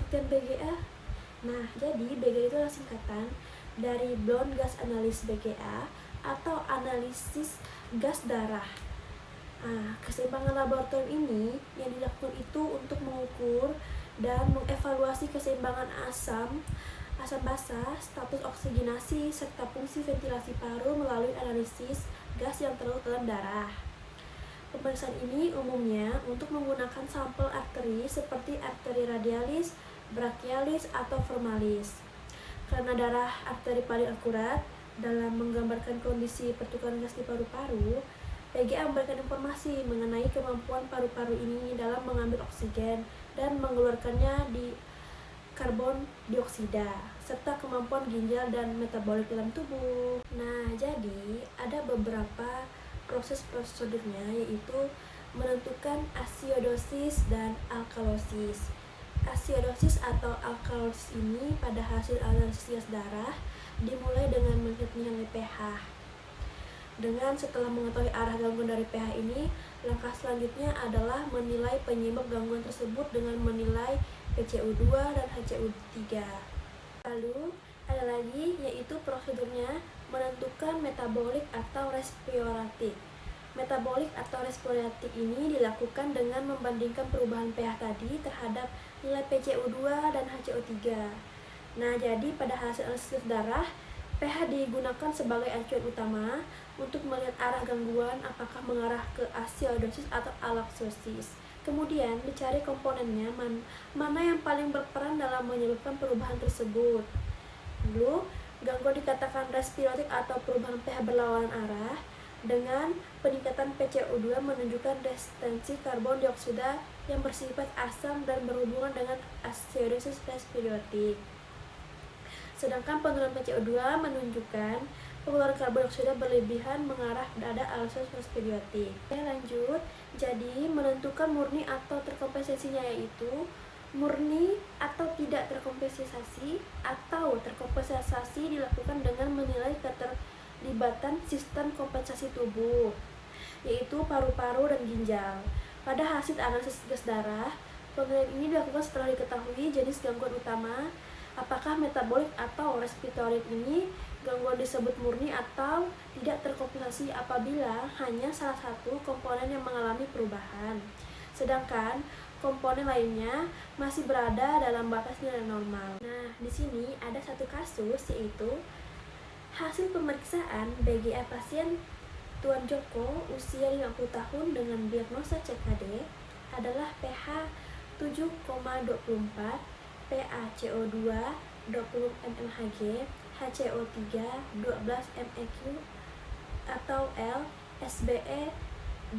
pengertian BGA? Nah, jadi BGA itu adalah singkatan dari Blown Gas Analysis BGA atau analisis gas darah. Nah, keseimbangan laboratorium ini yang dilakukan itu untuk mengukur dan mengevaluasi keseimbangan asam basah, status oksigenasi, serta fungsi ventilasi paru melalui analisis gas yang terlarut dalam darah. Pemeriksaan ini umumnya untuk menggunakan sampel arteri seperti arteri radialis, brachialis, atau formalis. Karena darah arteri paling akurat dalam menggambarkan kondisi pertukaran gas di paru-paru, PGA memberikan informasi mengenai kemampuan paru-paru ini dalam mengambil oksigen dan mengeluarkannya di karbon dioksida, serta kemampuan ginjal dan metabolik dalam tubuh. Nah, jadi ada beberapa proses prosedurnya, yaitu menentukan acidosis dan alkalosis. Acidosis atau alkalosis ini pada hasil analisis gas darah dimulai dengan melihat nilai pH. Setelah mengetahui arah gangguan dari pH ini, langkah selanjutnya adalah menilai penyebab gangguan tersebut dengan menilai PCO2 dan HCO3. Lalu ada lagi, yaitu prosedurnya menentukan metabolik atau respiratif. Metabolik atau respiratif ini dilakukan dengan membandingkan perubahan pH tadi terhadap nilai PCO2 dan HCO3. Nah, jadi pada hasil analisis darah, pH digunakan sebagai acuan utama untuk melihat arah gangguan apakah mengarah ke acidosis atau alkalosis. Kemudian dicari komponennya mana yang paling berperan dalam menyebabkan perubahan tersebut. Lalu, gangguan dikatakan respiratif atau perubahan pH berlawanan arah dengan peningkatan PCO2 menunjukkan resistensi karbon dioksida yang bersifat asam dan berhubungan dengan acidosis respiratif. Sedangkan penurunan PCO2 menunjukkan pengeluaran karbon dioksida berlebihan mengarah pada acidosis respiratif. Lanjut, jadi menentukan murni atau terkompensasinya, yaitu murni atau tidak terkompensasi atau terkompensasi dilakukan dengan menilai keterlibatan sistem kompensasi tubuh, yaitu paru-paru dan ginjal. Pada hasil analisis gas darah, penilaian ini dilakukan setelah diketahui jenis gangguan utama, apakah metabolik atau respiratif ini gangguan disebut murni atau tidak terkompensasi apabila hanya salah satu komponen yang mengalami perubahan, sedangkan komponen lainnya masih berada dalam batas nilai normal. Nah, di sini ada satu kasus, yaitu hasil pemeriksaan BGA pasien Tuan Joko usia 50 tahun dengan diagnosa CKD adalah pH 7,24, PaCO2 20 mmHg, HCO3 12 mEq atau L, SBE 12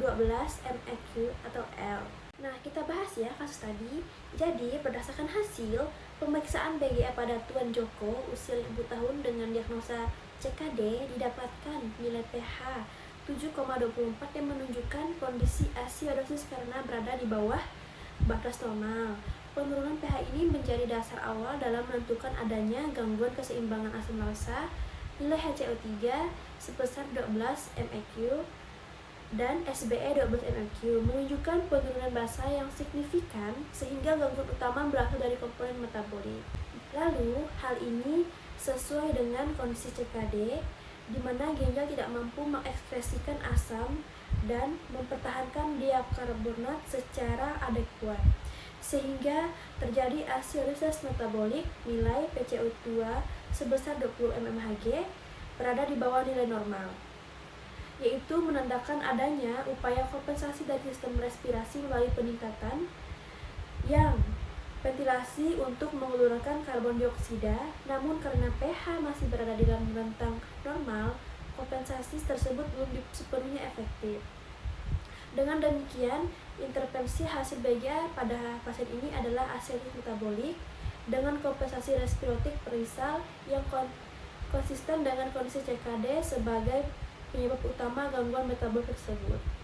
mEq atau L. Nah, kita bahas ya kasus tadi. Jadi, berdasarkan hasil pemeriksaan BGA pada Tuan Joko usia 50 tahun dengan diagnosa CKD, didapatkan nilai pH 7,24 yang menunjukkan kondisi acidosis karena berada di bawah batas normal. Penurunan pH ini menjadi dasar awal dalam menentukan adanya gangguan keseimbangan asam lasa. Nilai HCO3 sebesar 12 mEq dan SBE 12 mEq menunjukkan penurunan basa yang signifikan sehingga gangguan utama berasal dari komponen metabolik. Lalu, hal ini sesuai dengan kondisi CKD di mana ginjal tidak mampu mengekspresikan asam dan mempertahankan diakarbonat secara adekuat, sehingga terjadi acidosis metabolik. Nilai PCO2 sebesar 20 mmHg berada di bawah nilai normal, yaitu menandakan adanya upaya kompensasi dari sistem respirasi melalui peningkatan yang ventilasi untuk mengeluarkan karbon dioksida. Namun karena pH masih berada di dalam rentang normal, kompensasi tersebut belum sepenuhnya efektif. Dengan demikian, intervensi hasil BGA pada pasien ini adalah acidosis metabolik dengan kompensasi respiratif perisal yang konsisten dengan kondisi CKD sebagai penyebab utama gangguan metabolik tersebut.